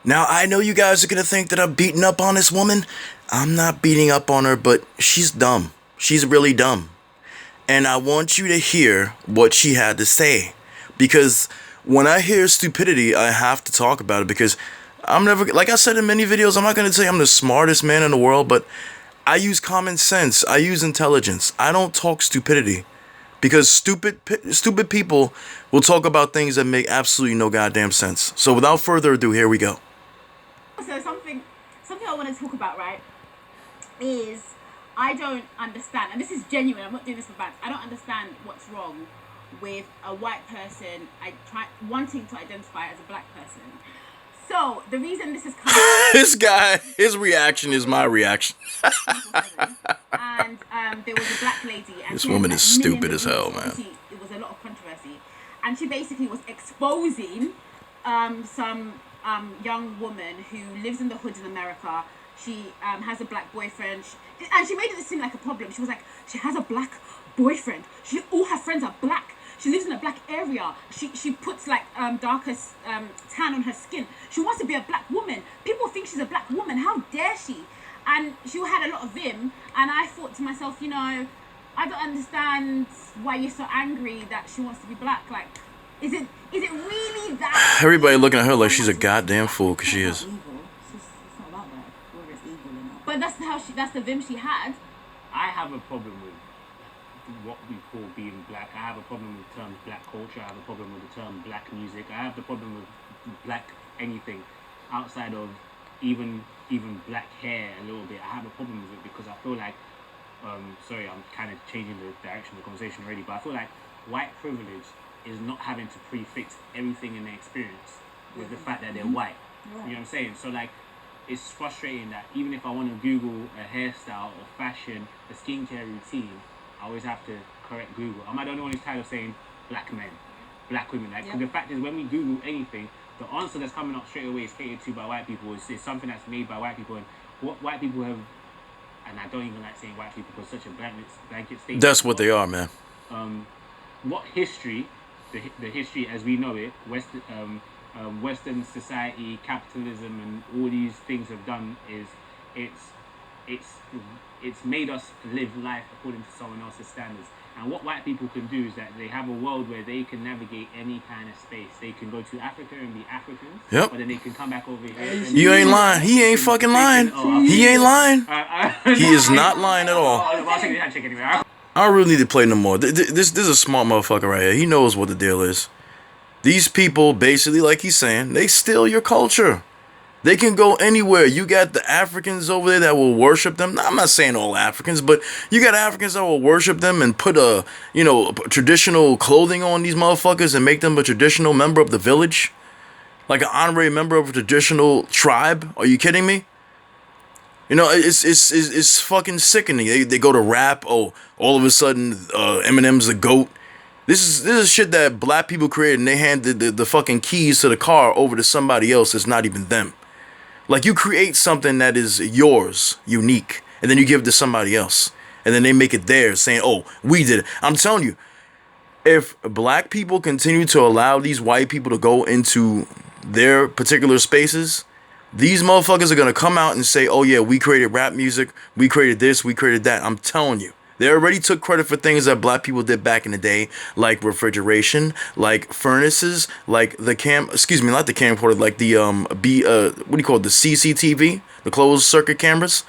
Now, I know you guys are gonna think that I'm beating up on this woman. I'm not beating up on her, but she's dumb. She's really dumb. And I want you to hear what she had to say. Because when I hear stupidity, I have to talk about it because I'm never, like I said in many videos, I'm not gonna say I'm the smartest man in the world, but I use common sense. I use intelligence. I don't talk stupidity. Because stupid people will talk about things that make absolutely no goddamn sense. So without further ado, here we go. So something I want to talk about, right, is I don't understand, and this is genuine, I'm not doing this for bad, I don't understand what's wrong with a white person wanting to identify as a black person. So the reason this is coming This guy, his reaction is my reaction. and there was a black lady, and This woman is stupid as hell, man. It was a lot of controversy, and she basically was exposing some young woman who lives in the hood in America. She has a black boyfriend, and she made it seem like a problem. She was like, she has a black boyfriend. All her friends are black. She lives in a black area. She puts like darkest tan on her skin. She wants to be a black woman. People think she's a black woman. How dare she? And she had a lot of vim. And I thought to myself, you know, I don't understand why you're so angry that she wants to be black. Like, is it really that? Everybody looking at her like she's a goddamn fool, because she is. It's not about that, whether it's evil or not. But that's the vim she had. I have a problem with what we call being black. I have a problem with the term black culture. I have a problem with the term black music. I have the problem with black anything outside of even black hair a little bit. I have a problem with it because I feel like, sorry, I'm kind of changing the direction of the conversation already, but I feel like white privilege is not having to prefix everything in their experience with the fact that they're white. You know what I'm saying? So like, it's frustrating that even if I want to Google a hairstyle or fashion, a skincare routine, I always have to correct Google. Am I the only one who's tired of saying black men, black women? Like, the fact is, when we Google anything, the answer that's coming up straight away is catered to by white people. Is something that's made by white people, and what white people have. And I don't even like saying white people because such a blanket statement. That's what they are, man. What history, the history as we know it, Western society, capitalism, and all these things have done is it's made us live life according to someone else's standards. And what white people can do is that they have a world where they can navigate any kind of space. They can go to Africa and be Africans, Yep. But then they can come back over here. And You ain't lying. He ain't fucking lying. He ain't lying. He is not lying at all. I'll take the handshake anyway. I don't really need to play no more. This is a smart motherfucker right here. He knows what the deal is. These people, basically, like he's saying, they steal your culture. They can go anywhere. You got the Africans over there that will worship them. Now, I'm not saying all Africans, but you got Africans that will worship them and put traditional clothing on these motherfuckers and make them a traditional member of the village, like an honorary member of a traditional tribe. Are you kidding me? You know, it's fucking sickening. They go to rap. Oh, all of a sudden, Eminem's the GOAT. This is shit that black people created, and they handed the fucking keys to the car over to somebody else that's not even them. Like, you create something that is yours, unique, and then you give it to somebody else. And then they make it theirs, saying, oh, we did it. I'm telling you, if black people continue to allow these white people to go into their particular spaces, these motherfuckers are going to come out and say, oh, yeah, we created rap music, we created this, we created that. I'm telling you. They already took credit for things that black people did back in the day, like refrigeration, like furnaces, like the not the camcorder, like the what do you call it, the CCTV, the closed circuit cameras.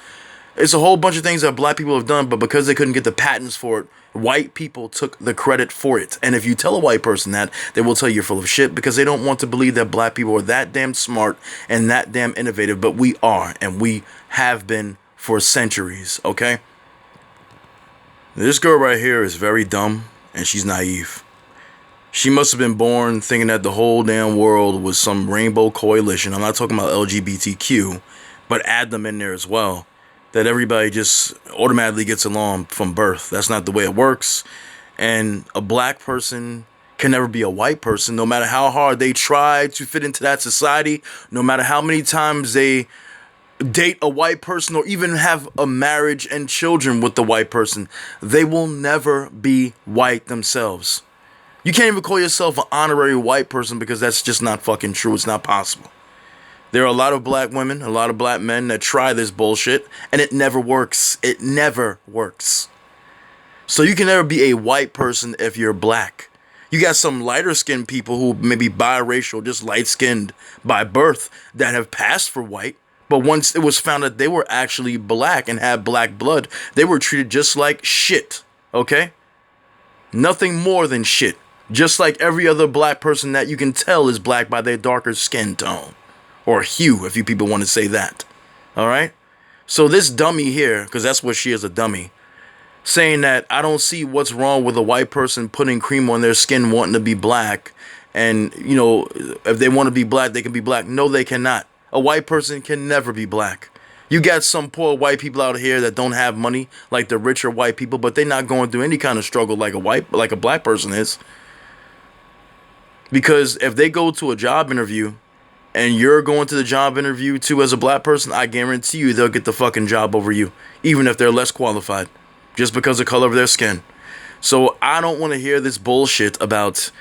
It's a whole bunch of things that black people have done, but because they couldn't get the patents for it, white people took the credit for it. And if you tell a white person that, they will tell you you're full of shit because they don't want to believe that black people are that damn smart and that damn innovative, but we are, and we have been for centuries, okay? This girl right here is very dumb, and she's naive. She must have been born thinking that the whole damn world was some rainbow coalition. I'm not talking about LGBTQ, but add them in there as well. That everybody just automatically gets along from birth. That's not the way it works. And a black person can never be a white person, no matter how hard they try to fit into that society, no matter how many times they date a white person or even have a marriage and children with the white person. They will never be white themselves. You can't even call yourself an honorary white person because that's just not fucking true. It's not possible. There are a lot of black women, a lot of black men that try this bullshit, and it never works. It never works. So you can never be a white person if you're black. You got some lighter skinned people who may be biracial, just light skinned by birth, that have passed for white. But once it was found that they were actually black and had black blood, they were treated just like shit. Okay? Nothing more than shit. Just like every other black person that you can tell is black by their darker skin tone. Or hue, if you people want to say that. Alright? So this dummy here, because that's what she is, a dummy, saying that I don't see what's wrong with a white person putting cream on their skin wanting to be black. And, you know, if they want to be black, they can be black. No, they cannot. A white person can never be black. You got some poor white people out here that don't have money, like the richer white people, but they're not going through any kind of struggle like a black person is. Because if they go to a job interview and you're going to the job interview too as a black person, I guarantee you they'll get the fucking job over you, even if they're less qualified, just because of the color of their skin. So I don't want to hear this bullshit about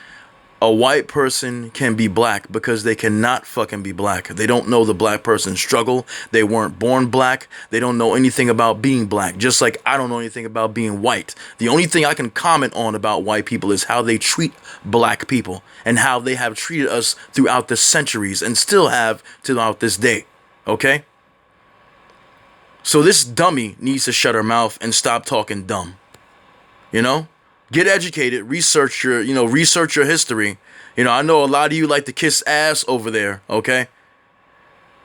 a white person can be black, because they cannot fucking be black. They don't know the black person's struggle. They weren't born black. They don't know anything about being black, just like I don't know anything about being white. The only thing I can comment on about white people is how they treat black people and how they have treated us throughout the centuries and still have throughout this day. Okay? So this dummy needs to shut her mouth and stop talking dumb. You know? Get educated, research your history. You know, I know a lot of you like to kiss ass over there, okay?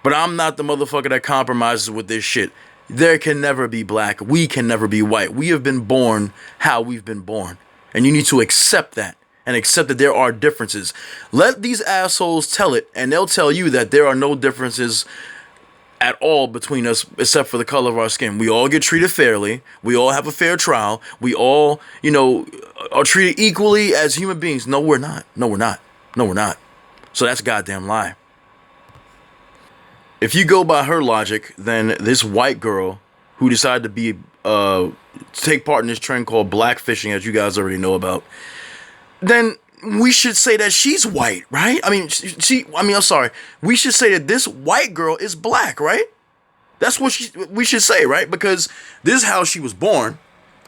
But I'm not the motherfucker that compromises with this shit. There can never be black. We can never be white. We have been born how we've been born. And you need to accept that. And accept that there are differences. Let these assholes tell it, and they'll tell you that there are no differences at all between us except for the color of our skin. We all get treated fairly. We all have a fair trial. We all, you know, are treated equally as human beings. No, we're not. No, we're not. No, we're not. So that's a goddamn lie. If you go by her logic, then this white girl who decided to be take part in this trend called blackfishing, as you guys already know about, then we should say that she's white, right? I mean, I'm sorry. We should say that this white girl is black, right? That's what we should say, right? Because this is how she was born.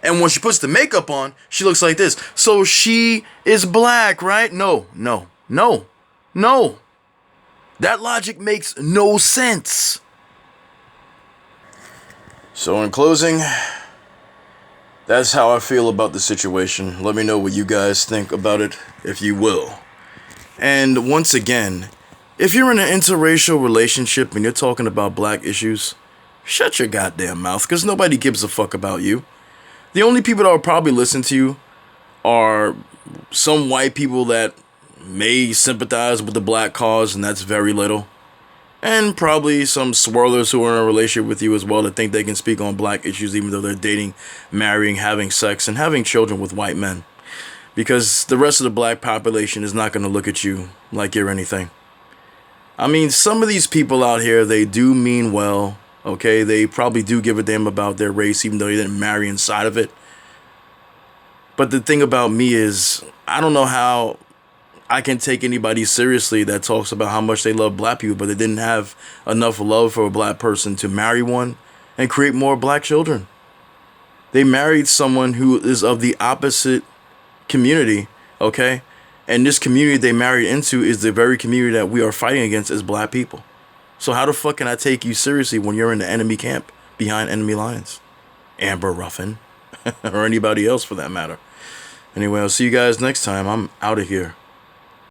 And when she puts the makeup on, she looks like this. So she is black, right? No. That logic makes no sense. So in closing, that's how I feel about the situation. Let me know what you guys think about it, if you will. And once again, if you're in an interracial relationship and you're talking about black issues, shut your goddamn mouth, because nobody gives a fuck about you. The only people that will probably listen to you are some white people that may sympathize with the black cause, and that's very little. And probably some swirlers who are in a relationship with you as well that think they can speak on black issues even though they're dating, marrying, having sex, and having children with white men. Because the rest of the black population is not going to look at you like you're anything. I mean, some of these people out here, they do mean well, okay? They probably do give a damn about their race even though they didn't marry inside of it. But the thing about me is, I don't know how I can take anybody seriously that talks about how much they love black people, but they didn't have enough love for a black person to marry one and create more black children. They married someone who is of the opposite community, okay? And this community they married into is the very community that we are fighting against as black people. So how the fuck can I take you seriously when you're in the enemy camp behind enemy lines? Amber Ruffin, or anybody else for that matter. Anyway, I'll see you guys next time. I'm out of here.